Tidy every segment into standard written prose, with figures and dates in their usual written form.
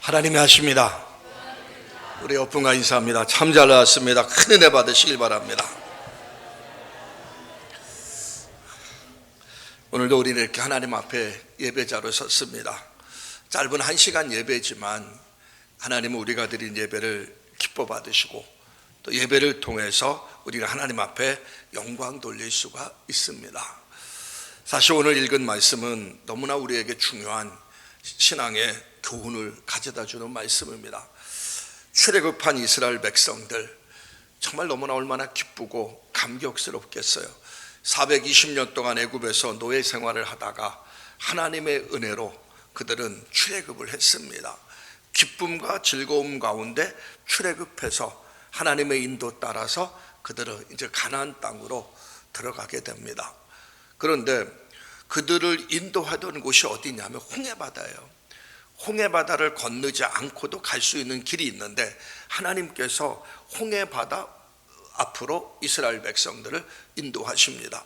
하나님이 하십니다. 우리 옆분과 인사합니다. 참 잘 나왔습니다. 큰 은혜 받으시길 바랍니다. 오늘도 우리는 이렇게 하나님 앞에 예배자로 섰습니다. 짧은 1시간 예배지만 하나님은 우리가 드린 예배를 기뻐 받으시고 또 예배를 통해서 우리가 하나님 앞에 영광 돌릴 수가 있습니다. 사실 오늘 읽은 말씀은 너무나 우리에게 중요한 신앙의 교훈을 가져다 주는 말씀입니다. 출애굽한 이스라엘 백성들 정말 너무나 얼마나 기쁘고 감격스럽겠어요. 420년 동안 애굽에서 노예 생활을 하다가 하나님의 은혜로 그들은 출애굽을 했습니다. 기쁨과 즐거움 가운데 출애굽해서 하나님의 인도 따라서 그들은 이제 가나안 땅으로 들어가게 됩니다. 그런데 그들을 인도하던 곳이 어디냐면 홍해바다예요. 홍해바다를 건너지 않고도 갈 수 있는 길이 있는데 하나님께서 홍해바다 앞으로 이스라엘 백성들을 인도하십니다.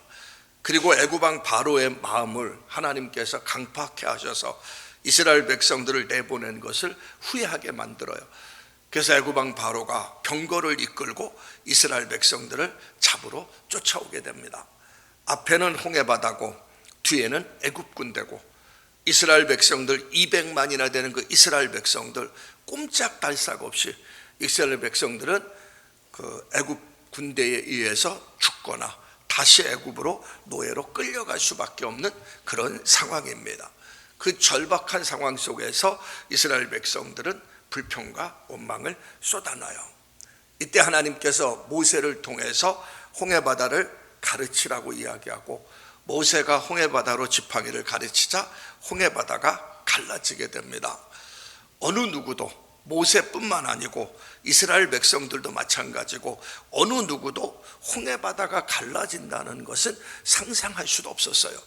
그리고 애굽왕 바로의 마음을 하나님께서 강팍해 하셔서 이스라엘 백성들을 내보낸 것을 후회하게 만들어요. 그래서 애굽왕 바로가 병거를 이끌고 이스라엘 백성들을 잡으러 쫓아오게 됩니다. 앞에는 홍해바다고 뒤에는 애굽 군대고 이스라엘 백성들 200만이나 되는 그 이스라엘 백성들 꼼짝달싹 없이 이스라엘 백성들은 그 애굽 군대에 의해서 죽거나 다시 애굽으로 노예로 끌려갈 수밖에 없는 그런 상황입니다. 그 절박한 상황 속에서 이스라엘 백성들은 불평과 원망을 쏟아놔요. 이때 하나님께서 모세를 통해서 홍해바다를 가르치라고 이야기하고 모세가 홍해바다로 지팡이를 가르치자 홍해바다가 갈라지게 됩니다. 어느 누구도 모세뿐만 아니고 이스라엘 백성들도 마찬가지고 어느 누구도 홍해바다가 갈라진다는 것은 상상할 수도 없었어요.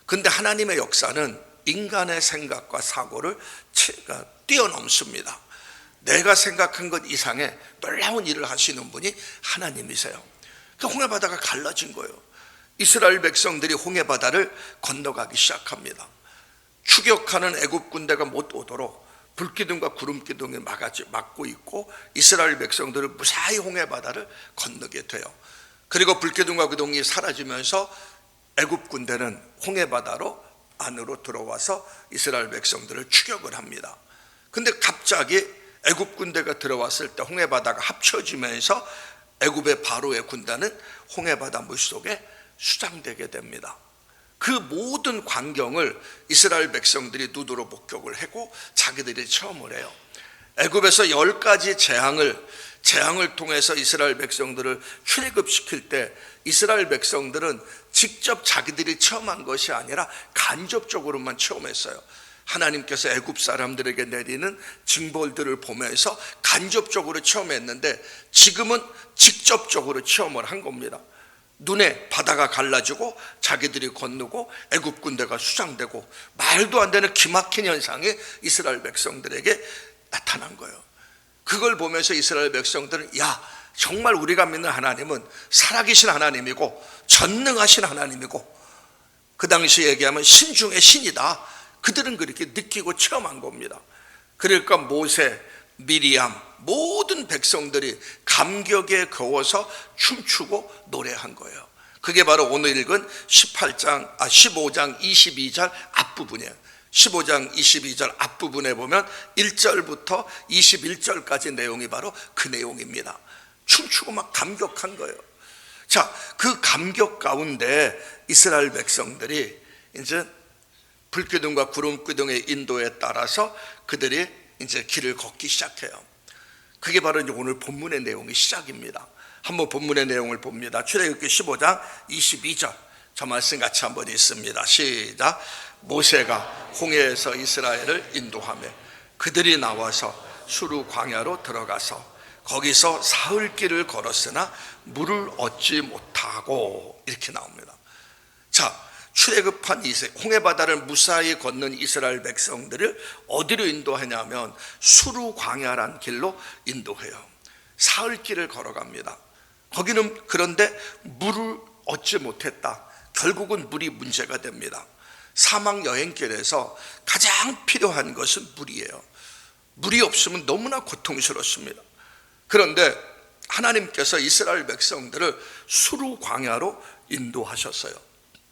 근데 하나님의 역사는 인간의 생각과 사고를 뛰어넘습니다. 내가 생각한 것 이상의 놀라운 일을 하시는 분이 하나님이세요. 그 홍해바다가 갈라진 거예요. 이스라엘 백성들이 홍해바다를 건너가기 시작합니다. 추격하는 애굽 군대가 못 오도록 불기둥과 구름기둥이 막고 있고 이스라엘 백성들을 무사히 홍해바다를 건너게 돼요. 그리고 불기둥과 구름이 사라지면서 애굽 군대는 홍해바다로 안으로 들어와서 이스라엘 백성들을 추격을 합니다. 근데 갑자기 애굽 군대가 들어왔을 때 홍해바다가 합쳐지면서 애굽의 바로의 군단은 홍해바다 물속에 수장되게 됩니다. 그 모든 광경을 이스라엘 백성들이 눈으로 목격을 하고 자기들이 체험을 해요. 애굽에서 10가지 재앙을 통해서 이스라엘 백성들을 출애굽시킬 때 이스라엘 백성들은 직접 자기들이 체험한 것이 아니라 간접적으로만 체험했어요. 하나님께서 애굽 사람들에게 내리는 징벌들을 보면서 간접적으로 체험했는데 지금은 직접적으로 체험을 한 겁니다. 눈에 바다가 갈라지고 자기들이 건너고 애굽 군대가 수장되고 말도 안 되는 기막힌 현상이 이스라엘 백성들에게 나타난 거예요. 그걸 보면서 이스라엘 백성들은 정말 우리가 믿는 하나님은 살아계신 하나님이고 전능하신 하나님이고 그 당시 얘기하면 신 중의 신이다. 그들은 그렇게 느끼고 체험한 겁니다. 그러니까 모세, 미리암 모든 백성들이 감격에 겨워서 춤추고 노래한 거예요. 그게 바로 오늘 읽은 15장 22절 앞부분이에요. 15장 22절 앞부분에 보면 1절부터 21절까지 내용이 바로 그 내용입니다. 춤추고 막 감격한 거예요. 자, 그 감격 가운데 이스라엘 백성들이 이제 불기둥과 구름기둥의 인도에 따라서 그들이 이제 길을 걷기 시작해요. 그게 바로 이제 오늘 본문의 내용의 시작입니다. 한번 본문의 내용을 봅니다. 출애굽기 15장 22절 저 말씀 같이 한번 읽습니다. 시작. 모세가 홍해에서 이스라엘을 인도하며 그들이 나와서 수르 광야로 들어가서 거기서 사흘 길을 걸었으나 물을 얻지 못하고 이렇게 나옵니다. 자, 출애굽한 홍해바다를 무사히 건넌 이스라엘 백성들을 어디로 인도하냐면 수르 광야란 길로 인도해요. 사흘 길을 걸어갑니다. 거기는 그런데 물을 얻지 못했다. 결국은 물이 문제가 됩니다. 사막 여행길에서 가장 필요한 것은 물이에요. 물이 없으면 너무나 고통스럽습니다. 그런데 하나님께서 이스라엘 백성들을 수르 광야로 인도하셨어요.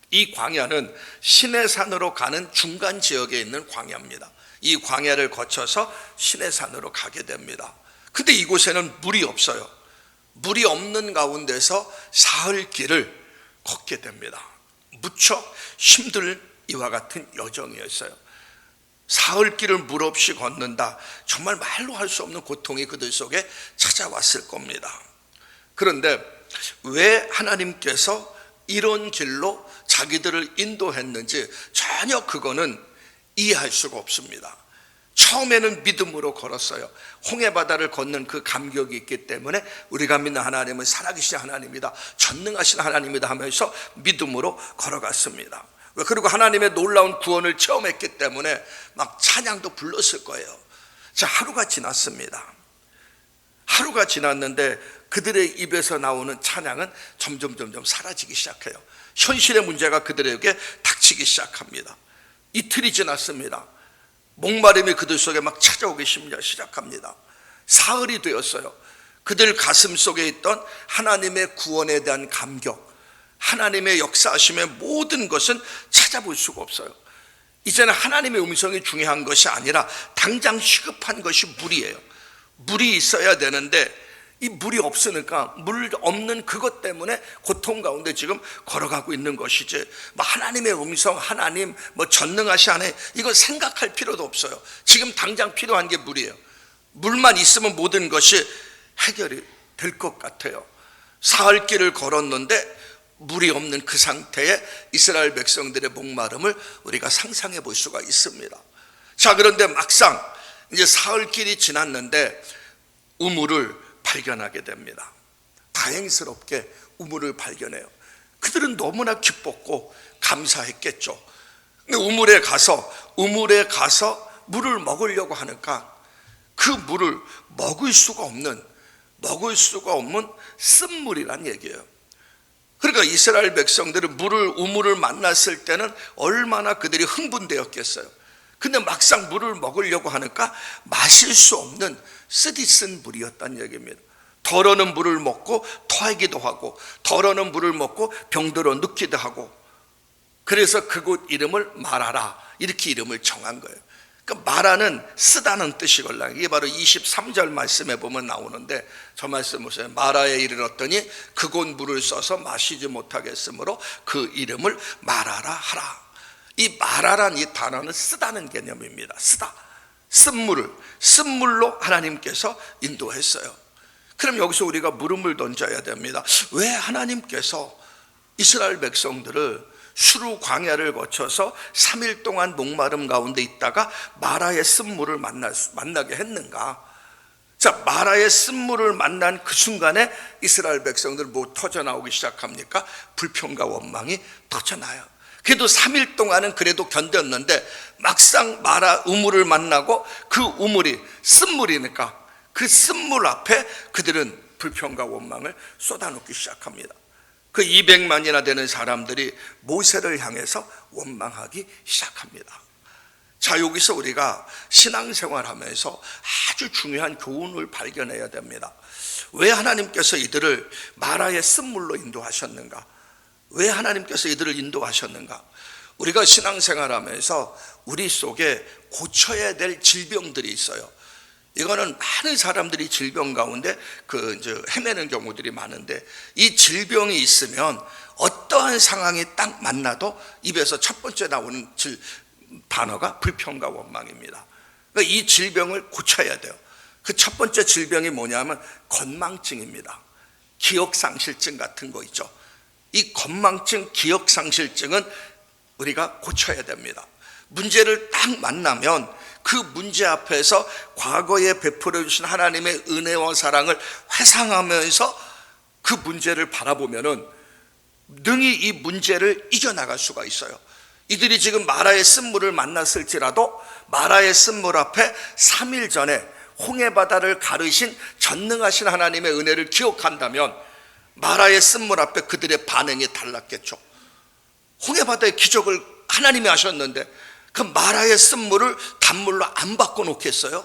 이 광야는 시내산으로 가는 중간 지역에 있는 광야입니다. 이 광야를 거쳐서 시내산으로 가게 됩니다. 근데 이곳에는 물이 없어요. 물이 없는 가운데서 사흘 길을 걷게 됩니다. 무척 힘들 이와 같은 여정이었어요. 사흘 길을 물 없이 걷는다. 정말 말로 할 수 없는 고통이 그들 속에 찾아왔을 겁니다. 그런데 왜 하나님께서 이런 길로 자기들을 인도했는지 전혀 그거는 이해할 수가 없습니다. 처음에는 믿음으로 걸었어요. 홍해바다를 걷는 그 감격이 있기 때문에 우리가 믿는 하나님은 살아계신 하나님이다, 전능하신 하나님이다 하면서 믿음으로 걸어갔습니다. 그리고 하나님의 놀라운 구원을 체험했기 때문에 막 찬양도 불렀을 거예요. 자, 하루가 지났습니다. 하루가 지났는데 그들의 입에서 나오는 찬양은 점점 사라지기 시작해요. 현실의 문제가 그들에게 닥치기 시작합니다. 이틀이 지났습니다. 목마름이 그들 속에 막 찾아오기 시작합니다. 사흘이 되었어요. 그들 가슴 속에 있던 하나님의 구원에 대한 감격, 하나님의 역사하심의 모든 것은 찾아볼 수가 없어요. 이제는 하나님의 음성이 중요한 것이 아니라 당장 시급한 것이 물이에요. 물이 있어야 되는데 이 물이 없으니까 물 없는 그것 때문에 고통 가운데 지금 걸어가고 있는 것이지, 하나님의 음성, 하나님 전능하시 하네, 이건 생각할 필요도 없어요. 지금 당장 필요한 게 물이에요. 물만 있으면 모든 것이 해결이 될 것 같아요. 사흘 길을 걸었는데 물이 없는 그 상태에 이스라엘 백성들의 목마름을 우리가 상상해 볼 수가 있습니다. 자, 그런데 막상 이제 사흘 길이 지났는데 우물을 발견하게 됩니다. 다행스럽게 우물을 발견해요. 그들은 너무나 기뻤고 감사했겠죠. 근데 우물에 가서 물을 먹으려고 하니까 그 물을 먹을 수가 없는 쓴물이란 얘기예요. 그러니까 이스라엘 백성들은 우물을 만났을 때는 얼마나 그들이 흥분되었겠어요. 근데 막상 물을 먹으려고 하니까 마실 수 없는 쓰디쓴 물이었다는 얘기입니다. 더러는 물을 먹고 토하기도 하고, 더러는 물을 먹고 병들어 눕기도 하고, 그래서 그곳 이름을 마라라, 이렇게 이름을 정한 거예요. 그러니까 마라는 쓰다는 뜻이걸라. 이게 바로 23절 말씀에 보면 나오는데, 저 말씀 보세요. 마라에 이르렀더니 그곳 물을 써서 마시지 못하겠으므로 그 이름을 마라라 하라. 이 마라란 이 단어는 쓰다는 개념입니다. 쓰다, 쓴물로 하나님께서 인도했어요. 그럼 여기서 우리가 물음을 던져야 됩니다. 왜 하나님께서 이스라엘 백성들을 수르 광야를 거쳐서 3일 동안 목마름 가운데 있다가 마라의 쓴물을 만나게 했는가? 자, 마라의 쓴물을 만난 그 순간에 이스라엘 백성들 뭐 터져나오기 시작합니까? 불평과 원망이 터져나요. 그래도 3일 동안은 그래도 견뎠는데 막상 마라 우물을 만나고 그 우물이 쓴물이니까 그 쓴물 앞에 그들은 불평과 원망을 쏟아놓기 시작합니다. 그 200만이나 되는 사람들이 모세를 향해서 원망하기 시작합니다. 자, 여기서 우리가 신앙생활하면서 아주 중요한 교훈을 발견해야 됩니다. 왜 하나님께서 이들을 마라의 쓴물로 인도하셨는가? 왜 하나님께서 이들을 인도하셨는가? 우리가 신앙생활하면서 우리 속에 고쳐야 될 질병들이 있어요. 이거는 많은 사람들이 질병 가운데 헤매는 경우들이 많은데, 이 질병이 있으면 어떠한 상황이 딱 만나도 입에서 첫 번째 나오는 단어가 불평과 원망입니다. 그러니까 이 질병을 고쳐야 돼요. 그 첫 번째 질병이 뭐냐면 건망증입니다. 기억상실증 같은 거 있죠. 이 건망증, 기억상실증은 우리가 고쳐야 됩니다. 문제를 딱 만나면 그 문제 앞에서 과거에 베풀어 주신 하나님의 은혜와 사랑을 회상하면서 그 문제를 바라보면은 능히 이 문제를 이겨나갈 수가 있어요. 이들이 지금 마라의 쓴물을 만났을지라도 마라의 쓴물 앞에 3일 전에 홍해바다를 가르신 전능하신 하나님의 은혜를 기억한다면 마라의 쓴물 앞에 그들의 반응이 달랐겠죠. 홍해바다의 기적을 하나님이 하셨는데 그 마라의 쓴물을 단물로 안 바꿔 놓겠어요?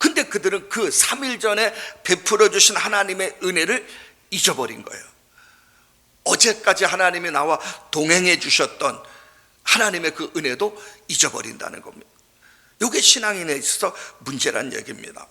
근데 그들은 그 3일 전에 베풀어 주신 하나님의 은혜를 잊어버린 거예요. 어제까지 하나님이 나와 동행해 주셨던 하나님의 그 은혜도 잊어버린다는 겁니다. 이게 신앙인에 있어서 문제란 얘기입니다.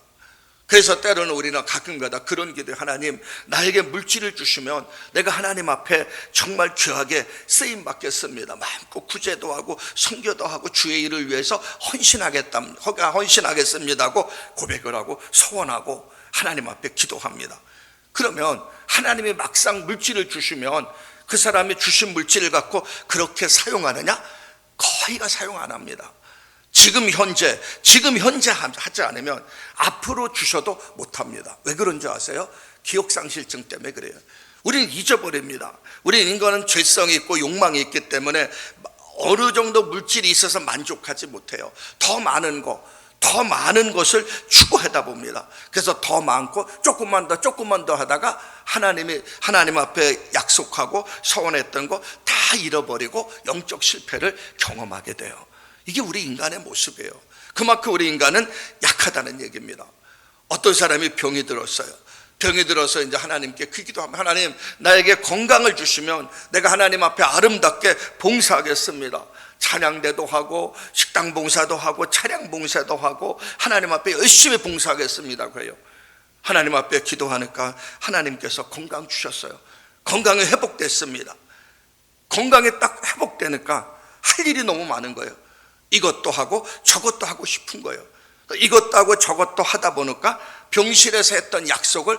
그래서 때로는 우리는 가끔가다 그런 기도에, 하나님 나에게 물질을 주시면 내가 하나님 앞에 정말 귀하게 쓰임 받겠습니다. 마음껏 구제도 하고 선교도 하고 주의 일을 위해서 헌신하겠습니다 하고 고백을 하고 소원하고 하나님 앞에 기도합니다. 그러면 하나님이 막상 물질을 주시면 그 사람이 주신 물질을 갖고 그렇게 사용하느냐? 거의가 사용 안 합니다. 지금 현재 하지 않으면 앞으로 주셔도 못합니다. 왜 그런 줄 아세요? 기억상실증 때문에 그래요. 우리는 잊어버립니다. 우리는 인간은 죄성이 있고 욕망이 있기 때문에 어느 정도 물질이 있어서 만족하지 못해요. 더 많은 것을 추구하다 봅니다. 그래서 더 많고 조금만 더 하다가 하나님 앞에 약속하고 서원했던 거 다 잃어버리고 영적 실패를 경험하게 돼요. 이게 우리 인간의 모습이에요. 그만큼 우리 인간은 약하다는 얘기입니다. 어떤 사람이 병이 들었어요. 병이 들어서 이제 하나님께 그 기도하면, 하나님 나에게 건강을 주시면 내가 하나님 앞에 아름답게 봉사하겠습니다. 찬양대도 하고 식당 봉사도 하고 차량 봉사도 하고 하나님 앞에 열심히 봉사하겠습니다. 그래요. 하나님 앞에 기도하니까 하나님께서 건강 주셨어요. 건강이 회복됐습니다. 건강이 딱 회복되니까 할 일이 너무 많은 거예요. 이것도 하고 저것도 하고 싶은 거예요. 이것도 하고 저것도 하다 보니까 병실에서 했던 약속을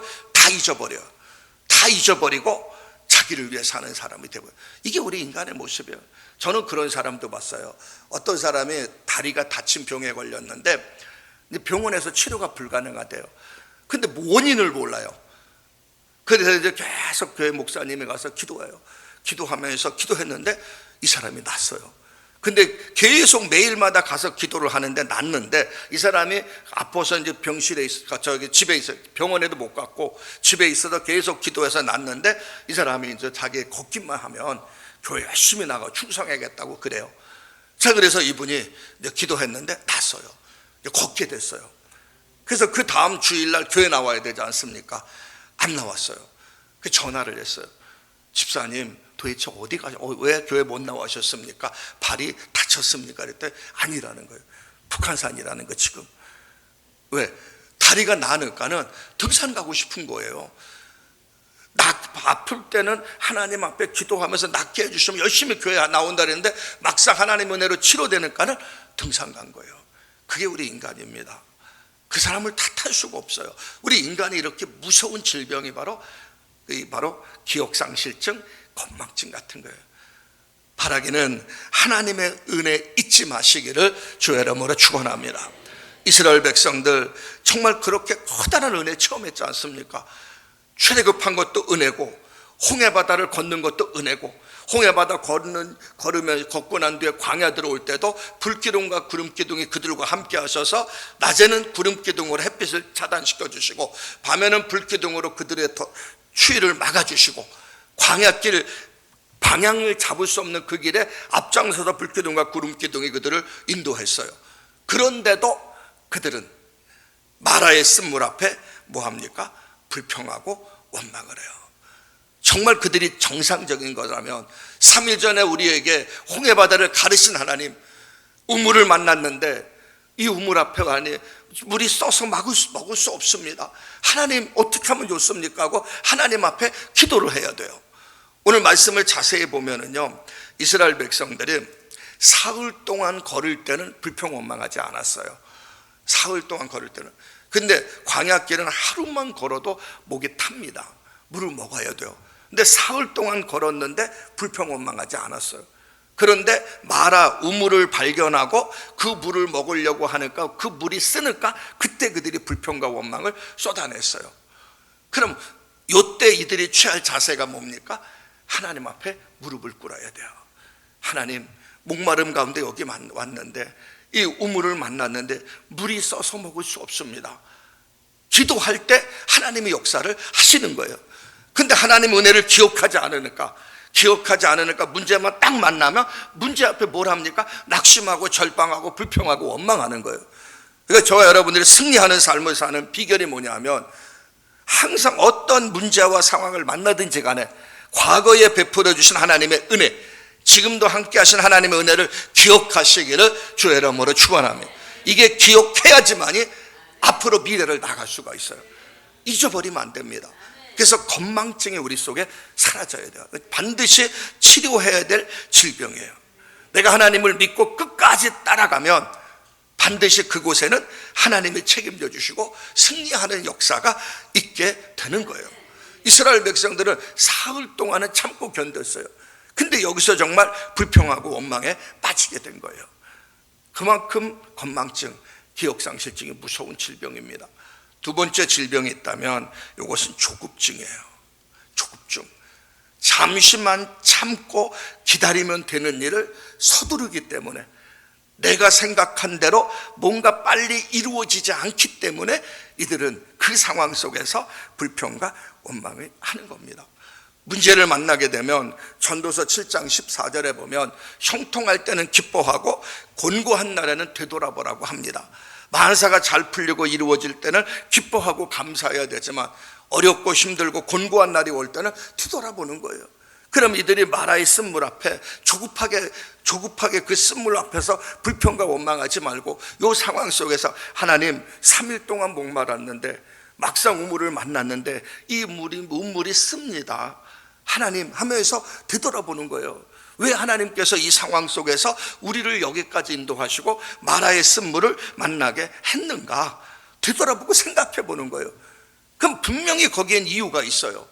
다 잊어버리고 자기를 위해 사는 사람이 되고요. 이게 우리 인간의 모습이에요. 저는 그런 사람도 봤어요. 어떤 사람이 다리가 다친 병에 걸렸는데 병원에서 치료가 불가능하대요. 근데 원인을 몰라요. 그래서 이제 계속 교회 목사님이 가서 기도하면서 기도했는데 이 사람이 낫어요. 근데 계속 매일마다 가서 기도를 하는데 낫는데, 이 사람이 아파서 이제 병실에 집에 있어요. 병원에도 못 갔고 집에 있어서 계속 기도해서 낫는데, 이 사람이 이제 자기 걷기만 하면 교회 열심히 나가 충성하겠다고 그래요. 자, 그래서 이분이 이제 기도했는데 낫어요. 걷게 됐어요. 그래서 그 다음 주일날 교회 나와야 되지 않습니까? 안 나왔어요. 그 전화를 했어요. 집사님, 도대체 어디 왜 교회 못 나오셨습니까? 발이 다쳤습니까? 그랬더니 아니라는 거예요. 북한산이라는 거. 지금 왜? 다리가 나니까는 등산 가고 싶은 거예요. 아플 때는 하나님 앞에 기도하면서 낫게 해주시면 열심히 교회 나온다 그랬는데 막상 하나님 은혜로 치료되니까는 등산 간 거예요. 그게 우리 인간입니다. 그 사람을 탓할 수가 없어요. 우리 인간이 이렇게 무서운 질병이 바로 기억상실증, 건망증 같은 거예요. 바라기는 하나님의 은혜 잊지 마시기를 주의 이름으로 축원합니다. 이스라엘 백성들 정말 그렇게 커다란 은혜 처음 했지 않습니까? 출애굽한 것도 은혜고, 홍해바다를 걷는 것도 은혜고, 홍해바다 걷고 난 뒤에 광야 들어올 때도 불기둥과 구름기둥이 그들과 함께 하셔서 낮에는 구름기둥으로 햇빛을 차단시켜 주시고 밤에는 불기둥으로 그들의 추위를 막아주시고, 광야길 방향을 잡을 수 없는 그 길에 앞장서서 불기둥과 구름기둥이 그들을 인도했어요. 그런데도 그들은 마라의 쓴물 앞에 뭐합니까? 불평하고 원망을 해요. 정말 그들이 정상적인 거라면 3일 전에 우리에게 홍해바다를 가르신 하나님, 우물을 만났는데 이 우물 앞에 가니 물이 써서 먹을 수 없습니다. 하나님 어떻게 하면 좋습니까? 하고 하나님 앞에 기도를 해야 돼요. 오늘 말씀을 자세히 보면은요, 이스라엘 백성들이 사흘 동안 걸을 때는 불평원망하지 않았어요. 사흘 동안 걸을 때는. 근데 광야길은 하루만 걸어도 목이 탑니다. 물을 먹어야 돼요. 근데 사흘 동안 걸었는데 불평원망하지 않았어요. 그런데 마라 우물을 발견하고 그 물을 먹으려고 하니까, 그 물이 쓰니까 그때 그들이 불평과 원망을 쏟아냈어요. 그럼 이때 이들이 취할 자세가 뭡니까? 하나님 앞에 무릎을 꿇어야 돼요. 하나님, 목마름 가운데 여기 왔는데 이 우물을 만났는데 물이 써서 먹을 수 없습니다. 기도할 때 하나님의 역사를 하시는 거예요. 근데 하나님 은혜를 기억하지 않으니까 문제만 딱 만나면 문제 앞에 뭘 합니까? 낙심하고 절방하고 불평하고 원망하는 거예요. 그러니까 저와 여러분들이 승리하는 삶을 사는 비결이 뭐냐면 항상 어떤 문제와 상황을 만나든지 간에 과거에 베풀어 주신 하나님의 은혜, 지금도 함께 하신 하나님의 은혜를 기억하시기를 주의 이름으로 축원합니다. 이게 기억해야지만이 앞으로 미래를 나갈 수가 있어요. 잊어버리면 안 됩니다. 그래서 건망증이 우리 속에 사라져야 돼요. 반드시 치료해야 될 질병이에요. 내가 하나님을 믿고 끝까지 따라가면 반드시 그곳에는 하나님이 책임져 주시고 승리하는 역사가 있게 되는 거예요. 이스라엘 백성들은 사흘 동안은 참고 견뎠어요. 근데 여기서 정말 불평하고 원망에 빠지게 된 거예요. 그만큼 건망증, 기억상실증이 무서운 질병입니다. 두 번째 질병이 있다면 이것은 조급증이에요. 조급증. 잠시만 참고 기다리면 되는 일을 서두르기 때문에, 내가 생각한 대로 뭔가 빨리 이루어지지 않기 때문에 이들은 그 상황 속에서 불평과 원망을 하는 겁니다. 문제를 만나게 되면 전도서 7장 14절에 보면 형통할 때는 기뻐하고 곤고한 날에는 되돌아보라고 합니다. 만사가 잘 풀리고 이루어질 때는 기뻐하고 감사해야 되지만 어렵고 힘들고 곤고한 날이 올 때는 뒤돌아보는 거예요. 그럼 이들이 마라의 쓴물 앞에 조급하게 그 쓴물 앞에서 불평과 원망하지 말고 이 상황 속에서 하나님 3일 동안 목말랐는데 막상 우물을 만났는데 이 우물이 씁니다. 하나님 하면서 되돌아보는 거예요. 왜 하나님께서 이 상황 속에서 우리를 여기까지 인도하시고 마라의 쓴물을 만나게 했는가 되돌아보고 생각해 보는 거예요. 그럼 분명히 거기엔 이유가 있어요.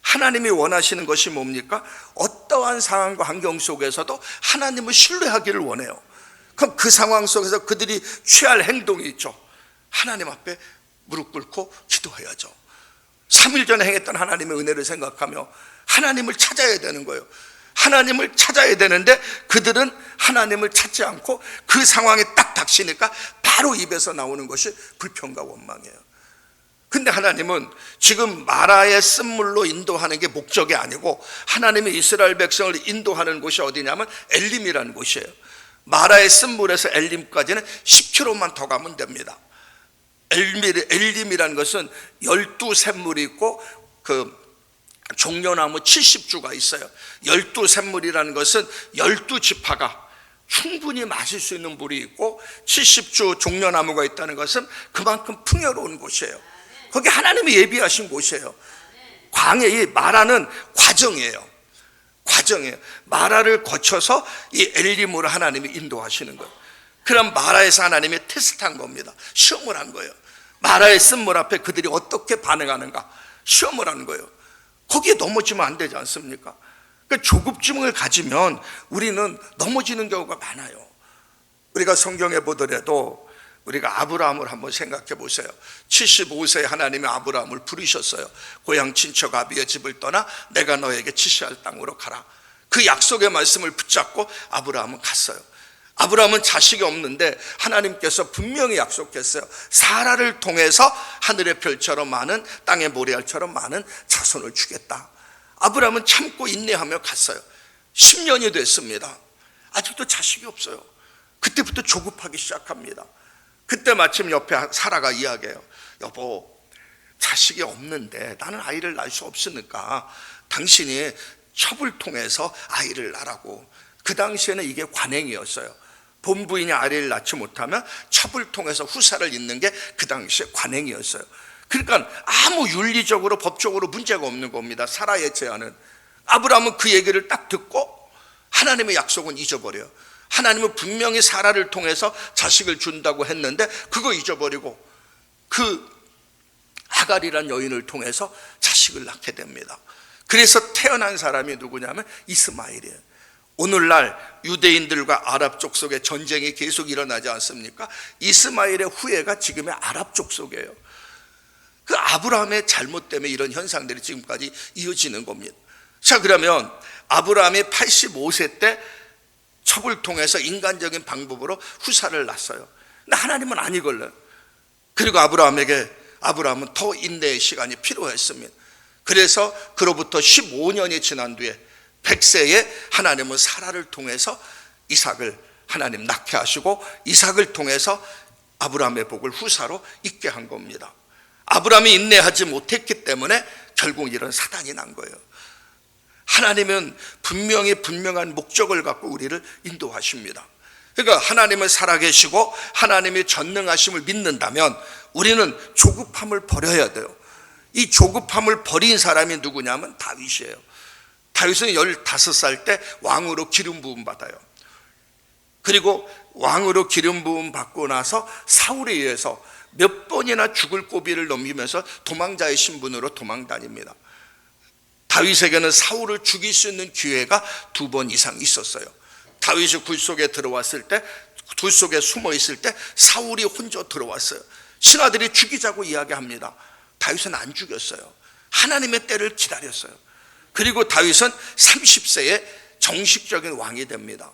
하나님이 원하시는 것이 뭡니까? 어떠한 상황과 환경 속에서도 하나님을 신뢰하기를 원해요. 그럼 그 상황 속에서 그들이 취할 행동이 있죠. 하나님 앞에 무릎 꿇고 기도해야죠. 3일 전에 행했던 하나님의 은혜를 생각하며 하나님을 찾아야 되는 거예요. 하나님을 찾아야 되는데 그들은 하나님을 찾지 않고 그 상황에 딱 닥치니까 바로 입에서 나오는 것이 불평과 원망이에요. 근데 하나님은 지금 마라의 쓴물로 인도하는 게 목적이 아니고 하나님이 이스라엘 백성을 인도하는 곳이 어디냐면 엘림이라는 곳이에요. 마라의 쓴물에서 엘림까지는 10km만 더 가면 됩니다. 엘림이라는 것은 12샘물이 있고 그 종려나무 70주가 있어요. 12샘물이라는 것은 12지파가 충분히 마실 수 있는 물이 있고 70주 종려나무가 있다는 것은 그만큼 풍요로운 곳이에요. 거기 하나님이 예비하신 곳이에요. 광야의 마라는 과정이에요. 마라를 거쳐서 이 엘림으로 하나님이 인도하시는 거예요. 그럼 마라에서 하나님이 테스트한 겁니다. 시험을 한 거예요. 마라의 쓴물 앞에 그들이 어떻게 반응하는가 시험을 하는 거예요. 거기에 넘어지면 안 되지 않습니까? 그러니까 조급증을 가지면 우리는 넘어지는 경우가 많아요. 우리가 성경에 보더라도 우리가 아브라함을 한번 생각해 보세요. 75세에 하나님이 아브라함을 부르셨어요. 고향 친척 아비의 집을 떠나 내가 너에게 지시할 땅으로 가라. 그 약속의 말씀을 붙잡고 아브라함은 갔어요. 아브라함은 자식이 없는데 하나님께서 분명히 약속했어요. 사라를 통해서 하늘의 별처럼 많은 땅의 모래알처럼 많은 자손을 주겠다. 아브라함은 참고 인내하며 갔어요. 10년이 됐습니다. 아직도 자식이 없어요. 그때부터 조급하기 시작합니다. 그때 마침 옆에 사라가 이야기해요. 여보, 자식이 없는데 나는 아이를 낳을 수 없으니까 당신이 첩을 통해서 아이를 낳으라고. 그 당시에는 이게 관행이었어요. 본부인이 아이를 낳지 못하면 첩을 통해서 후사를 잇는 게 그 당시에 관행이었어요. 그러니까 아무 윤리적으로 법적으로 문제가 없는 겁니다. 사라의 제안은. 아브라함은 그 얘기를 딱 듣고 하나님의 약속은 잊어버려요. 하나님은 분명히 사라를 통해서 자식을 준다고 했는데 그거 잊어버리고 그 하갈이란 여인을 통해서 자식을 낳게 됩니다. 그래서 태어난 사람이 누구냐면 이스마엘이에요. 오늘날 유대인들과 아랍 족속의 전쟁이 계속 일어나지 않습니까? 이스마엘의 후예가 지금의 아랍 족속이에요. 그 아브라함의 잘못 때문에 이런 현상들이 지금까지 이어지는 겁니다. 자, 그러면 아브라함이 85세 때 첩을 통해서 인간적인 방법으로 후사를 낳았어요. 근데 하나님은 아니걸요. 그리고 아브라함은 더 인내의 시간이 필요했습니다. 그래서 그로부터 15년이 지난 뒤에 100세에 하나님은 사라를 통해서 이삭을 하나님 낳게 하시고 이삭을 통해서 아브라함의 복을 후사로 잊게 한 겁니다. 아브라함이 인내하지 못했기 때문에 결국 이런 사단이 난 거예요. 하나님은 분명한 목적을 갖고 우리를 인도하십니다. 그러니까 하나님은 살아계시고 하나님의 전능하심을 믿는다면 우리는 조급함을 버려야 돼요. 이 조급함을 버린 사람이 누구냐면 다윗이에요. 다윗은 15살 때 왕으로 기름 부음 받아요. 그리고 왕으로 기름 부음 받고 나서 사울에 의해서 몇 번이나 죽을 고비를 넘기면서 도망자의 신분으로 도망 다닙니다. 다윗에게는 사울을 죽일 수 있는 기회가 2번 이상 있었어요. 다윗이 굴 속에 들어왔을 때, 굴 속에 숨어 있을 때 사울이 혼자 들어왔어요. 신하들이 죽이자고 이야기합니다. 다윗은 안 죽였어요. 하나님의 때를 기다렸어요. 그리고 다윗은 30세에 정식적인 왕이 됩니다.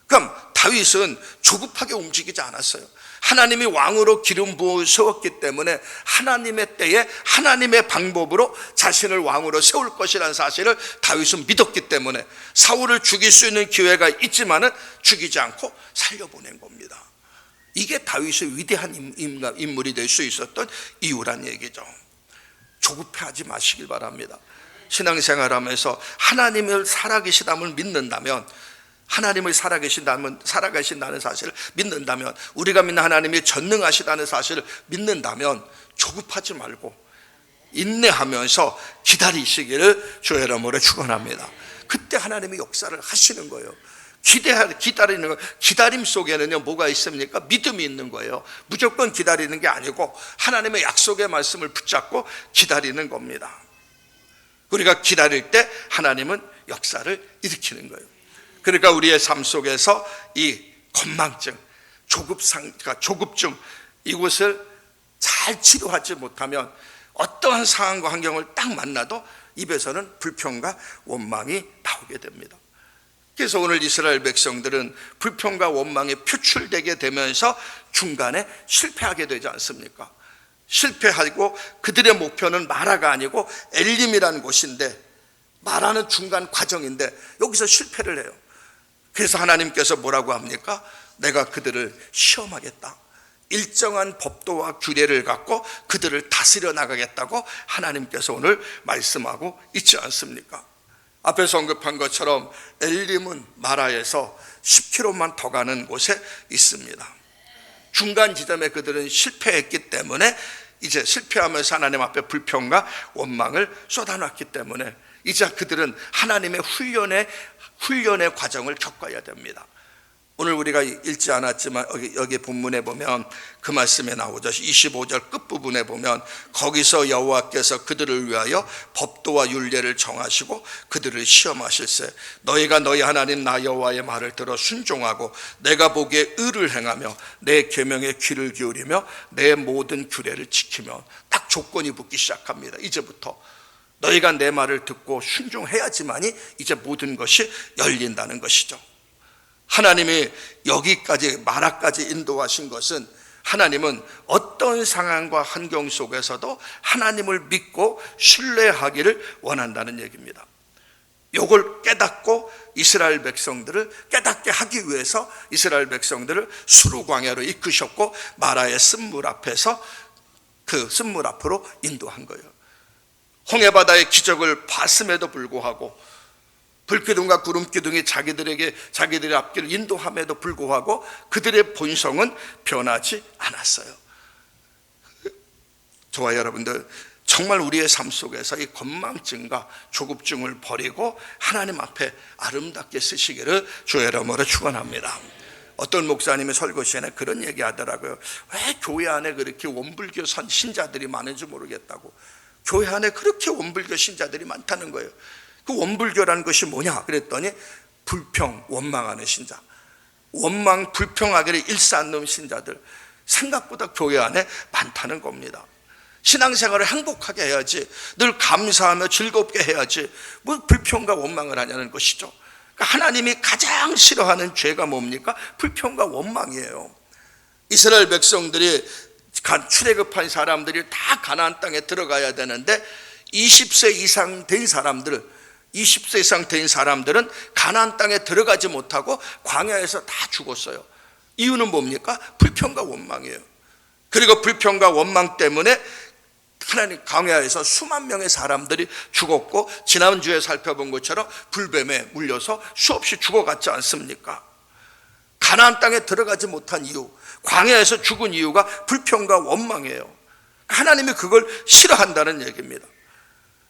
그럼 다윗은 조급하게 움직이지 않았어요. 하나님이 왕으로 기름 부어 세웠기 때문에 하나님의 때에 하나님의 방법으로 자신을 왕으로 세울 것이라는 사실을 다윗은 믿었기 때문에 사울을 죽일 수 있는 기회가 있지만은 죽이지 않고 살려보낸 겁니다. 이게 다윗의 위대한 인물이 될 수 있었던 이유란 얘기죠. 조급해하지 마시길 바랍니다. 신앙생활하면서 하나님을 살아계시담을 믿는다면, 하나님을 살아계신다는 사실을 믿는다면, 우리가 믿는 하나님이 전능하시다는 사실을 믿는다면 조급하지 말고 인내하면서 기다리시기를 주의 이름으로 축원합니다. 그때 하나님이 역사를 하시는 거예요. 기다리는 거. 기다림 속에는요 뭐가 있습니까? 믿음이 있는 거예요. 무조건 기다리는 게 아니고 하나님의 약속의 말씀을 붙잡고 기다리는 겁니다. 우리가 기다릴 때 하나님은 역사를 일으키는 거예요. 그러니까 우리의 삶 속에서 이 건망증, 조급증, 이것을 잘 치료하지 못하면 어떠한 상황과 환경을 딱 만나도 입에서는 불평과 원망이 나오게 됩니다. 그래서 오늘 이스라엘 백성들은 불평과 원망이 표출되게 되면서 중간에 실패하게 되지 않습니까? 실패하고 그들의 목표는 마라가 아니고 엘림이라는 곳인데, 마라는 중간 과정인데 여기서 실패를 해요. 그래서 하나님께서 뭐라고 합니까? 내가 그들을 시험하겠다. 일정한 법도와 규례를 갖고 그들을 다스려 나가겠다고 하나님께서 오늘 말씀하고 있지 않습니까? 앞에서 언급한 것처럼 엘림은 마라에서 10km만 더 가는 곳에 있습니다. 중간 지점에 그들은 실패했기 때문에 이제 실패하면서 하나님 앞에 불평과 원망을 쏟아놨기 때문에 이제 그들은 하나님의 훈련의 과정을 겪어야 됩니다. 오늘 우리가 읽지 않았지만 여기 본문에 보면 그 말씀에 나오죠. 25절 끝부분에 보면 거기서 여호와께서 그들을 위하여 법도와 율례를 정하시고 그들을 시험하실세. 너희가 너희 하나님 나 여호와의 말을 들어 순종하고 내가 보기에 의를 행하며 내 계명에 귀를 기울이며 내 모든 규례를 지키며, 딱 조건이 붙기 시작합니다. 이제부터 너희가 내 말을 듣고 순종해야지만이 이제 모든 것이 열린다는 것이죠. 하나님이 여기까지 마라까지 인도하신 것은, 하나님은 어떤 상황과 환경 속에서도 하나님을 믿고 신뢰하기를 원한다는 얘기입니다. 이걸 깨닫고 이스라엘 백성들을 깨닫게 하기 위해서 이스라엘 백성들을 수르 광야로 이끄셨고 마라의 쓴물 앞에서 그 쓴물 앞으로 인도한 거예요. 홍해바다의 기적을 봤음에도 불구하고, 불기둥과 구름기둥이 자기들의 앞길을 인도함에도 불구하고 그들의 본성은 변하지 않았어요. 저와 여러분들, 정말 우리의 삶 속에서 이 건망증과 조급증을 버리고 하나님 앞에 아름답게 쓰시기를 주의 이름으로 축원합니다. 어떤 목사님이 설교 시간에 그런 얘기 하더라고요. 왜 교회 안에 그렇게 원불교 신자들이 많은지 모르겠다고. 교회 안에 그렇게 원불교 신자들이 많다는 거예요. 그 원불교라는 것이 뭐냐 그랬더니, 불평, 원망하는 신자, 원망, 불평하기를 일삼는 신자들, 생각보다 교회 안에 많다는 겁니다. 신앙생활을 행복하게 해야지, 늘 감사하며 즐겁게 해야지 뭐 불평과 원망을 하냐는 것이죠. 그러니까 하나님이 가장 싫어하는 죄가 뭡니까? 불평과 원망이에요. 이스라엘 백성들이 출애굽한 사람들이 다 가나안 땅에 들어가야 되는데 20세 이상 된 사람들은 가나안 땅에 들어가지 못하고 광야에서 다 죽었어요. 이유는 뭡니까? 불평과 원망이에요. 그리고 불평과 원망 때문에 하나님 광야에서 수만 명의 사람들이 죽었고, 지난주에 살펴본 것처럼 불뱀에 물려서 수없이 죽어갔지 않습니까? 가나안 땅에 들어가지 못한 이유, 광야에서 죽은 이유가 불평과 원망이에요. 하나님이 그걸 싫어한다는 얘기입니다.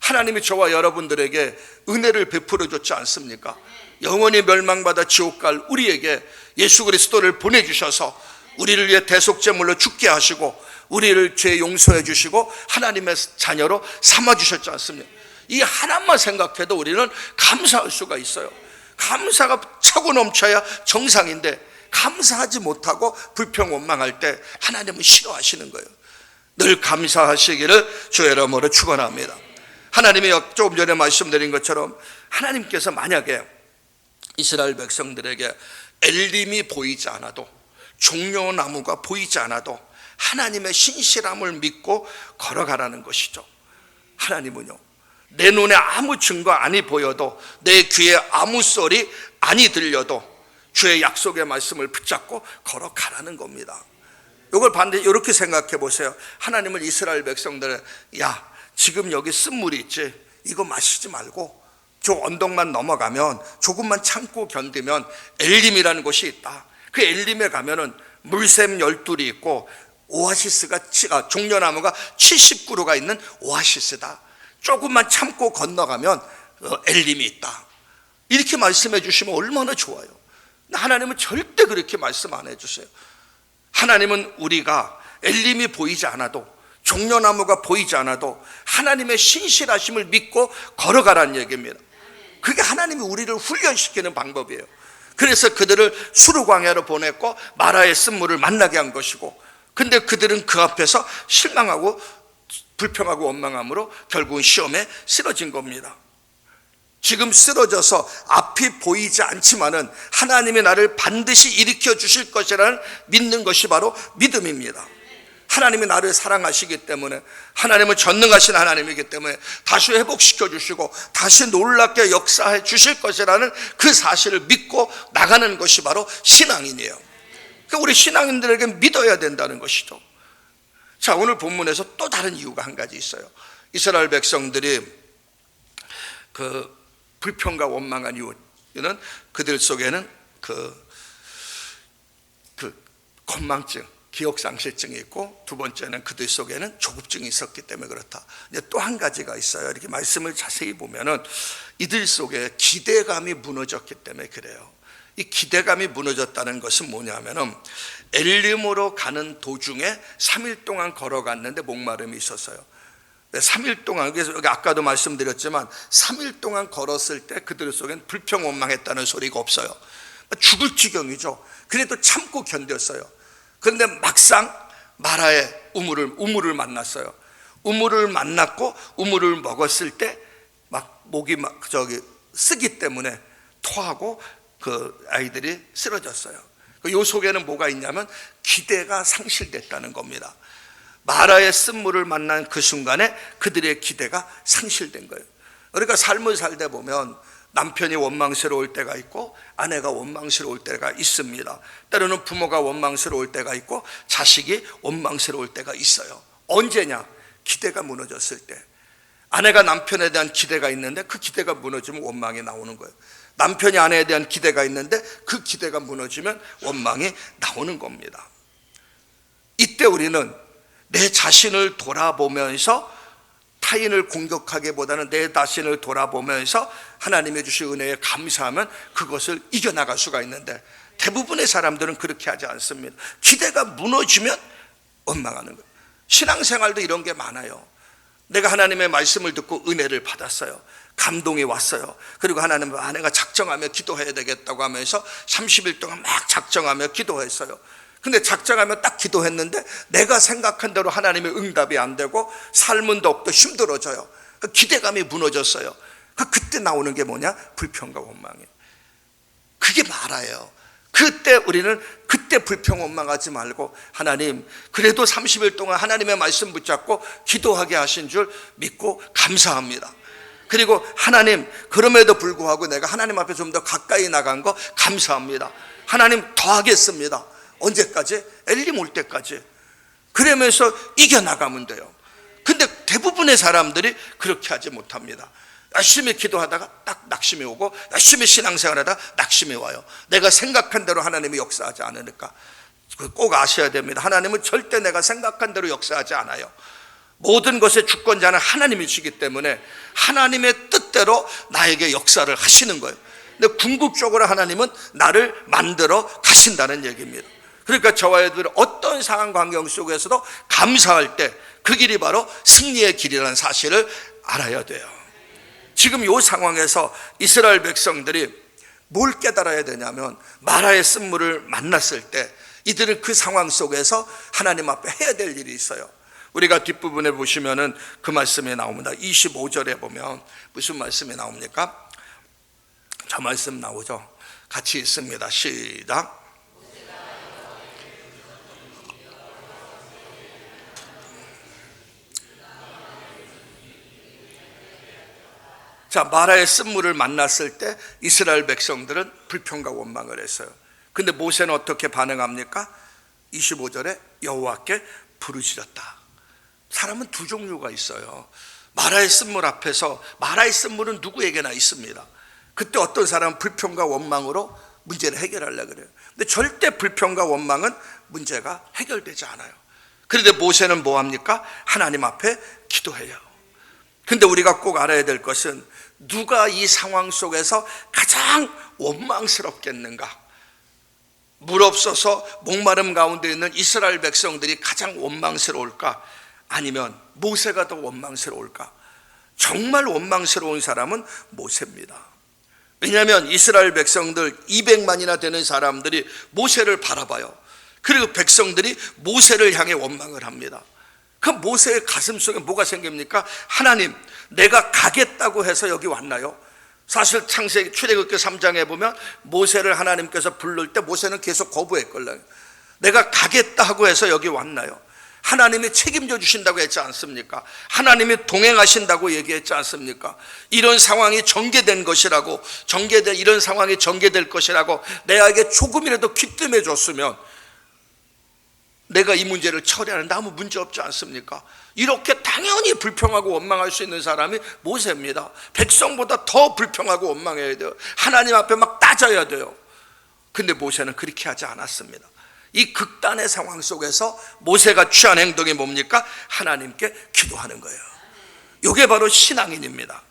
하나님이 저와 여러분들에게 은혜를 베풀어 줬지 않습니까? 영원히 멸망받아 지옥 갈 우리에게 예수 그리스도를 보내주셔서 우리를 위해 대속제물로 죽게 하시고 우리를 죄 용서해 주시고 하나님의 자녀로 삼아주셨지 않습니까? 이 하나만 생각해도 우리는 감사할 수가 있어요. 감사가 차고 넘쳐야 정상인데, 감사하지 못하고 불평 원망할 때 하나님은 싫어하시는 거예요. 늘 감사하시기를 주의 이름으로 축원합니다. 하나님이 조금 전에 말씀드린 것처럼 하나님께서 만약에 이스라엘 백성들에게 엘림이 보이지 않아도, 종려나무가 보이지 않아도 하나님의 신실함을 믿고 걸어가라는 것이죠. 하나님은요, 내 눈에 아무 증거 아니 보여도, 내 귀에 아무 소리 아니 들려도 주의 약속의 말씀을 붙잡고 걸어가라는 겁니다. 이걸 반드시 이렇게 생각해 보세요. 하나님은 이스라엘 백성들은, 야, 지금 여기 쓴물이 있지, 이거 마시지 말고 저 언덕만 넘어가면, 조금만 참고 견디면 엘림이라는 곳이 있다. 그 엘림에 가면은 물샘 12이 있고 오아시스가, 종려나무가 70그루가 있는 오아시스다. 조금만 참고 건너가면 엘림이 있다. 이렇게 말씀해 주시면 얼마나 좋아요. 하나님은 절대 그렇게 말씀 안 해주세요. 하나님은 우리가 엘림이 보이지 않아도, 종려나무가 보이지 않아도 하나님의 신실하심을 믿고 걸어가라는 얘기입니다. 그게 하나님이 우리를 훈련시키는 방법이에요. 그래서 그들을 수르 광야로 보냈고 마라의 쓴물을 만나게 한 것이고, 근데 그들은 그 앞에서 실망하고 불평하고 원망함으로 결국은 시험에 쓰러진 겁니다. 지금 쓰러져서 앞이 보이지 않지만은 하나님이 나를 반드시 일으켜 주실 것이라는 믿는 것이 바로 믿음입니다. 하나님이 나를 사랑하시기 때문에, 하나님은 전능하신 하나님이기 때문에 다시 회복시켜 주시고 다시 놀랍게 역사해 주실 것이라는 그 사실을 믿고 나가는 것이 바로 신앙인이에요. 그러니까 우리 신앙인들에게 믿어야 된다는 것이죠. 자, 오늘 본문에서 또 다른 이유가 한 가지 있어요. 이스라엘 백성들이 그 불평과 원망한 이유는 그들 속에는 그 건망증, 기억상실증이 있고, 두 번째는 그들 속에는 조급증이 있었기 때문에 그렇다. 이제 또 한 가지가 있어요. 이렇게 말씀을 자세히 보면은 이들 속에 기대감이 무너졌기 때문에 그래요. 이 기대감이 무너졌다는 것은 뭐냐면은, 엘림으로 가는 도중에 3일 동안 걸어갔는데 목마름이 있었어요. 3일 동안, 그래서 여기 아까도 말씀드렸지만 3일 동안 걸었을 때 그들 속엔 불평 원망했다는 소리가 없어요. 죽을 지경이죠. 그래도 참고 견뎠어요. 그런데 막상 마라의 우물을 만났어요. 우물을 만났고 우물을 먹었을 때 막 목이 쓰기 때문에 토하고 그 아이들이 쓰러졌어요. 이 속에는 뭐가 있냐면 기대가 상실됐다는 겁니다. 마라의 쓴물을 만난 그 순간에 그들의 기대가 상실된 거예요. 그러니까 삶을 살다 보면 남편이 원망스러울 때가 있고 아내가 원망스러울 때가 있습니다. 때로는 부모가 원망스러울 때가 있고 자식이 원망스러울 때가 있어요. 언제냐? 기대가 무너졌을 때. 아내가 남편에 대한 기대가 있는데 그 기대가 무너지면 원망이 나오는 거예요. 남편이 아내에 대한 기대가 있는데 그 기대가 무너지면 원망이 나오는 겁니다. 이때 우리는 내 자신을 돌아보면서 타인을 공격하기보다는 내 자신을 돌아보면서 하나님의 주신 은혜에 감사하면 그것을 이겨나갈 수가 있는데, 대부분의 사람들은 그렇게 하지 않습니다. 기대가 무너지면 원망하는 거예요. 신앙생활도 이런 게 많아요. 내가 하나님의 말씀을 듣고 은혜를 받았어요. 감동이 왔어요. 그리고 하나님은 아내가 작정하며 기도해야 되겠다고 하면서 30일 동안 막 작정하며 기도했어요. 근데 작정하며 딱 기도했는데 내가 생각한 대로 하나님의 응답이 안 되고 삶은 더욱더 힘들어져요. 기대감이 무너졌어요. 그때 나오는 게 뭐냐? 불평과 원망이에요. 그게 말아요. 그때 우리는 불평 원망하지 말고, 하나님 그래도 30일 동안 하나님의 말씀 붙잡고 기도하게 하신 줄 믿고 감사합니다. 그리고 하나님 그럼에도 불구하고 내가 하나님 앞에 좀 더 가까이 나간 거 감사합니다. 하나님 더 하겠습니다. 언제까지? 엘림 올 때까지. 그러면서 이겨나가면 돼요. 근데 대부분의 사람들이 그렇게 하지 못합니다. 열심히 기도하다가 딱 낙심이 오고, 열심히 신앙생활하다가 낙심이 와요. 내가 생각한 대로 하나님이 역사하지 않으니까. 꼭 아셔야 됩니다. 하나님은 절대 내가 생각한 대로 역사하지 않아요. 모든 것의 주권자는 하나님이시기 때문에 하나님의 뜻대로 나에게 역사를 하시는 거예요. 근데 궁극적으로 하나님은 나를 만들어 가신다는 얘기입니다. 그러니까 저와 여러분들 어떤 상황 환경 속에서도 감사할 때 그 길이 바로 승리의 길이라는 사실을 알아야 돼요. 지금 이 상황에서 이스라엘 백성들이 뭘 깨달아야 되냐면, 마라의 쓴물을 만났을 때 이들은 그 상황 속에서 하나님 앞에 해야 될 일이 있어요. 우리가 뒷부분에 보시면은 그 말씀이 나옵니다. 25절에 보면 무슨 말씀이 나옵니까? 저 말씀 나오죠. 같이 있습니다. 시작. 자, 마라의 쓴물을 만났을 때 이스라엘 백성들은 불평과 원망을 했어요. 근데 모세는 어떻게 반응합니까? 25절에 여호와께 부르짖었다. 사람은 두 종류가 있어요. 마라의 쓴물 앞에서, 마라의 쓴물은 누구에게나 있습니다. 그때 어떤 사람은 불평과 원망으로 문제를 해결하려고 그래요. 근데 절대 불평과 원망은 문제가 해결되지 않아요. 그런데 모세는 뭐 합니까? 하나님 앞에 기도해요. 근데 우리가 꼭 알아야 될 것은, 누가 이 상황 속에서 가장 원망스럽겠는가? 물 없어서 목마름 가운데 있는 이스라엘 백성들이 가장 원망스러울까? 아니면 모세가 더 원망스러울까? 정말 원망스러운 사람은 모세입니다. 왜냐하면 이스라엘 백성들 200만이나 되는 사람들이 모세를 바라봐요. 그리고 백성들이 모세를 향해 원망을 합니다. 그 모세의 가슴 속에 뭐가 생깁니까? 하나님, 내가 가겠다고 해서 여기 왔나요? 사실 창세기 출애굽기 3장에 보면 모세를 하나님께서 부를 때 모세는 계속 거부했걸요. 내가 가겠다 하고 해서 여기 왔나요? 하나님이 책임져 주신다고 했지 않습니까? 하나님이 동행하신다고 얘기했지 않습니까? 이런 상황이 전개된 것이라고, 이런 상황이 전개될 것이라고 내에게 조금이라도 귀뜸해 줬으면 내가 이 문제를 처리하는데 아무 문제 없지 않습니까? 이렇게 당연히 불평하고 원망할 수 있는 사람이 모세입니다. 백성보다 더 불평하고 원망해야 돼요. 하나님 앞에 막 따져야 돼요. 근데 모세는 그렇게 하지 않았습니다. 이 극단의 상황 속에서 모세가 취한 행동이 뭡니까? 하나님께 기도하는 거예요. 이게 바로 신앙인입니다.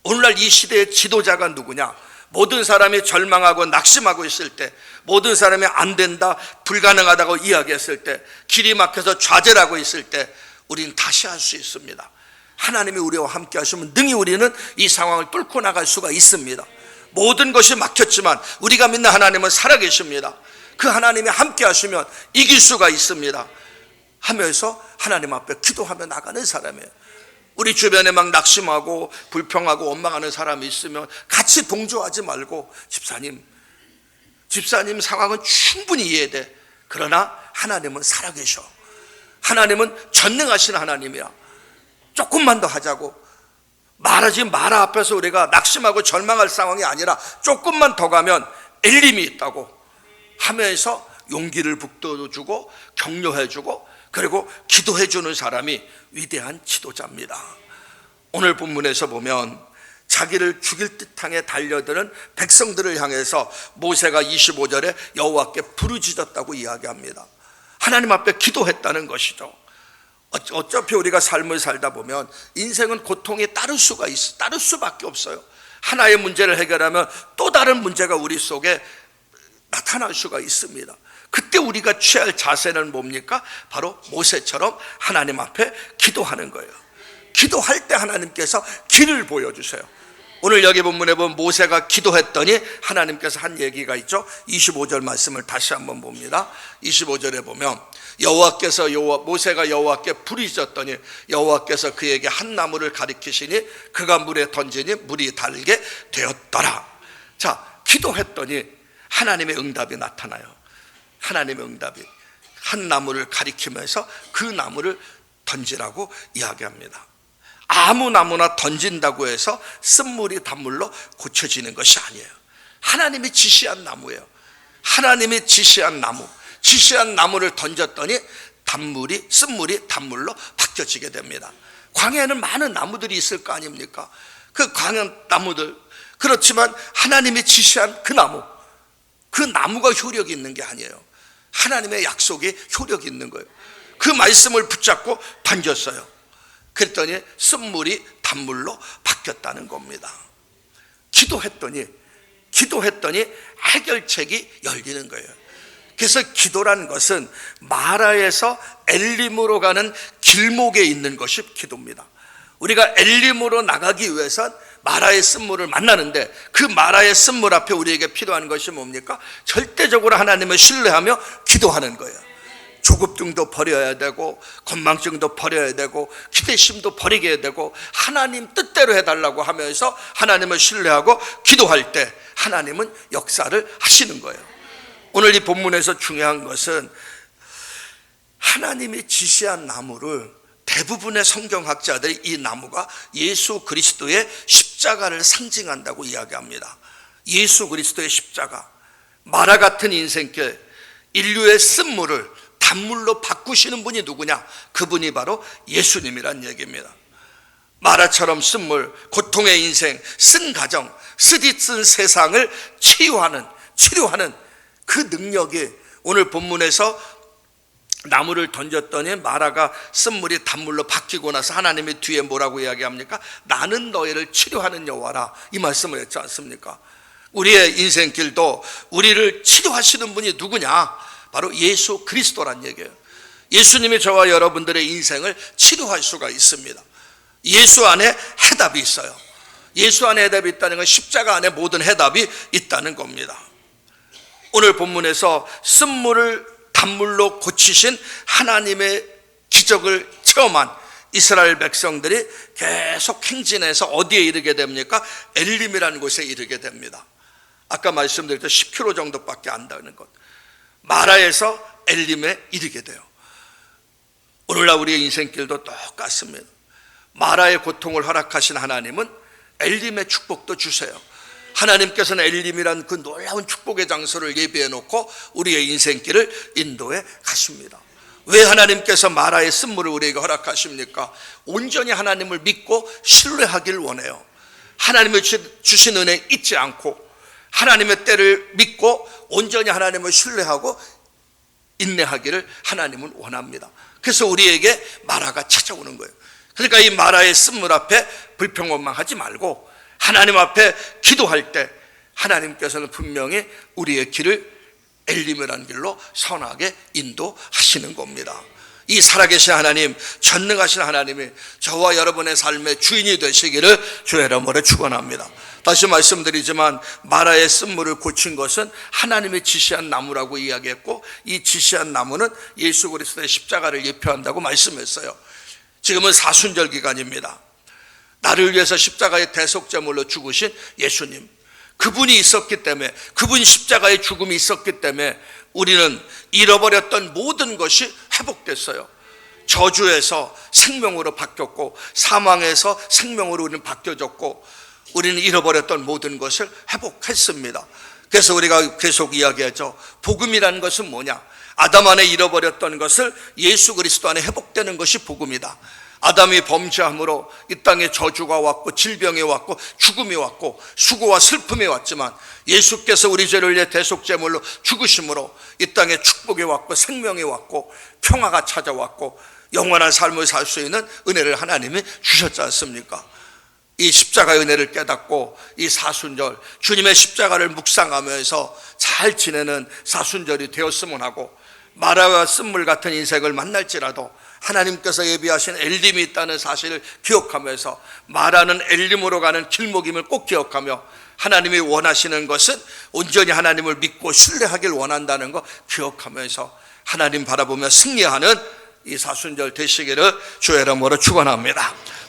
오늘날 이 시대의 지도자가 누구냐? 모든 사람이 절망하고 낙심하고 있을 때, 모든 사람이 안 된다, 불가능하다고 이야기했을 때, 길이 막혀서 좌절하고 있을 때, 우리는 다시 할 수 있습니다. 하나님이 우리와 함께 하시면 능히 우리는 이 상황을 뚫고 나갈 수가 있습니다. 모든 것이 막혔지만 우리가 믿는 하나님은 살아계십니다. 그 하나님이 함께 하시면 이길 수가 있습니다 하면서 하나님 앞에 기도하며 나가는 사람이에요. 우리 주변에 막 낙심하고 불평하고 원망하는 사람이 있으면 같이 동조하지 말고, 집사님 상황은 충분히 이해돼. 그러나 하나님은 살아계셔. 하나님은 전능하신 하나님이야. 조금만 더 하자고. 말하지 마라 앞에서 우리가 낙심하고 절망할 상황이 아니라 조금만 더 가면 엘림이 있다고 하면서 용기를 북돋워주고 격려해주고, 그리고 기도해주는 사람이 위대한 지도자입니다. 오늘 본문에서 보면 자기를 죽일 듯하게 달려드는 백성들을 향해서 모세가 25절에 여호와께 부르짖었다고 이야기합니다. 하나님 앞에 기도했다는 것이죠. 어차피 우리가 삶을 살다 보면 인생은 고통이 따를 수밖에 없어요. 하나의 문제를 해결하면 또 다른 문제가 우리 속에 나타날 수가 있습니다. 그때 우리가 취할 자세는 뭡니까? 바로 모세처럼 하나님 앞에 기도하는 거예요. 기도할 때 하나님께서 길을 보여주세요. 오늘 여기 본문에 보면 모세가 기도했더니 하나님께서 한 얘기가 있죠. 25절 말씀을 다시 한번 봅니다. 25절에 보면 모세가 여호와께 부르짖었더니 여호와께서 그에게 한 나무를 가리키시니 그가 물에 던지니 물이 달게 되었더라. 자, 기도했더니 하나님의 응답이 나타나요. 하나님의 응답이 한 나무를 가리키면서 그 나무를 던지라고 이야기합니다. 아무 나무나 던진다고 해서 쓴물이 단물로 고쳐지는 것이 아니에요. 하나님이 지시한 나무예요. 하나님이 지시한 나무, 지시한 나무를 던졌더니 쓴물이 단물로 바뀌어지게 됩니다. 광야에는 많은 나무들이 있을 거 아닙니까? 그 광야 나무들, 그렇지만 하나님이 지시한 그 나무가 효력이 있는 게 아니에요. 하나님의 약속이 효력이 있는 거예요. 그 말씀을 붙잡고 던졌어요. 그랬더니 쓴물이 단물로 바뀌었다는 겁니다. 기도했더니 해결책이 열리는 거예요. 그래서 기도란 것은 마라에서 엘림으로 가는 길목에 있는 것이 기도입니다. 우리가 엘림으로 나가기 위해선 마라의 쓴물을 만나는데, 그 마라의 쓴물 앞에 우리에게 필요한 것이 뭡니까? 절대적으로 하나님을 신뢰하며 기도하는 거예요. 조급증도 버려야 되고, 건망증도 버려야 되고, 기대심도 버리게 되고, 하나님 뜻대로 해달라고 하면서 하나님을 신뢰하고 기도할 때 하나님은 역사를 하시는 거예요. 오늘 이 본문에서 중요한 것은 하나님이 지시한 나무를, 대부분의 성경학자들이 이 나무가 예수 그리스도의 십자가를 상징한다고 이야기합니다. 예수 그리스도의 십자가, 마라 같은 인생길, 인류의 쓴물을 단물로 바꾸시는 분이 누구냐? 그분이 바로 예수님이란 얘기입니다. 마라처럼 쓴물, 고통의 인생, 쓴 가정, 쓰디쓴 세상을 치료하는 그 능력이 오늘 본문에서 나무를 던졌더니 마라가 쓴물이 단물로 바뀌고 나서 하나님이 뒤에 뭐라고 이야기합니까? 나는 너희를 치료하는 여호와라, 이 말씀을 했지 않습니까? 우리의 인생길도 우리를 치료하시는 분이 누구냐? 바로 예수 그리스도란 얘기예요. 예수님이 저와 여러분들의 인생을 치료할 수가 있습니다. 예수 안에 해답이 있어요. 예수 안에 해답이 있다는 건 십자가 안에 모든 해답이 있다는 겁니다. 오늘 본문에서 쓴물을 단물로 고치신 하나님의 기적을 체험한 이스라엘 백성들이 계속 행진해서 어디에 이르게 됩니까? 엘림이라는 곳에 이르게 됩니다. 아까 말씀드렸던 10km 정도밖에 안 되는 것, 마라에서 엘림에 이르게 돼요. 오늘날 우리의 인생길도 똑같습니다. 마라의 고통을 허락하신 하나님은 엘림의 축복도 주세요. 하나님께서는 엘림이란 그 놀라운 축복의 장소를 예비해 놓고 우리의 인생길을 인도해 가십니다. 왜 하나님께서 마라의 쓴물을 우리에게 허락하십니까? 온전히 하나님을 믿고 신뢰하길 원해요. 하나님의 주신 은혜 잊지 않고 하나님의 때를 믿고 온전히 하나님을 신뢰하고 인내하기를 하나님은 원합니다. 그래서 우리에게 마라가 찾아오는 거예요. 그러니까 이 마라의 쓴물 앞에 불평원망하지 말고 하나님 앞에 기도할 때 하나님께서는 분명히 우리의 길을 엘림이라는 길로 선하게 인도하시는 겁니다. 이 살아계신 하나님, 전능하신 하나님이 저와 여러분의 삶의 주인이 되시기를 주의 이름으로 축원합니다. 다시 말씀드리지만 마라의 쓴물을 고친 것은 하나님이 지시한 나무라고 이야기했고, 이 지시한 나무는 예수 그리스도의 십자가를 예표한다고 말씀했어요. 지금은 사순절 기간입니다. 나를 위해서 십자가의 대속제물로 죽으신 예수님, 그분이 있었기 때문에, 그분 십자가의 죽음이 있었기 때문에 우리는 잃어버렸던 모든 것이 회복됐어요. 저주에서 생명으로 바뀌었고, 사망에서 생명으로 우리는 바뀌어졌고, 우리는 잃어버렸던 모든 것을 회복했습니다. 그래서 우리가 계속 이야기하죠. 복음이라는 것은 뭐냐? 아담 안에 잃어버렸던 것을 예수 그리스도 안에 회복되는 것이 복음이다. 아담이 범죄함으로 이 땅에 저주가 왔고, 질병이 왔고, 죽음이 왔고, 수고와 슬픔이 왔지만 예수께서 우리 죄를 위해 대속제물로 죽으심으로 이 땅에 축복이 왔고, 생명이 왔고, 평화가 찾아왔고, 영원한 삶을 살 수 있는 은혜를 하나님이 주셨지 않습니까? 이 십자가의 은혜를 깨닫고 이 사순절, 주님의 십자가를 묵상하면서 잘 지내는 사순절이 되었으면 하고, 마라와 쓴물 같은 인생을 만날지라도 하나님께서 예비하신 엘림이 있다는 사실을 기억하면서, 마라는 엘림으로 가는 길목임을 꼭 기억하며, 하나님이 원하시는 것은 온전히 하나님을 믿고 신뢰하길 원한다는 거 기억하면서 하나님 바라보며 승리하는 이 사순절 되시기를 주의 이름으로 축원합니다.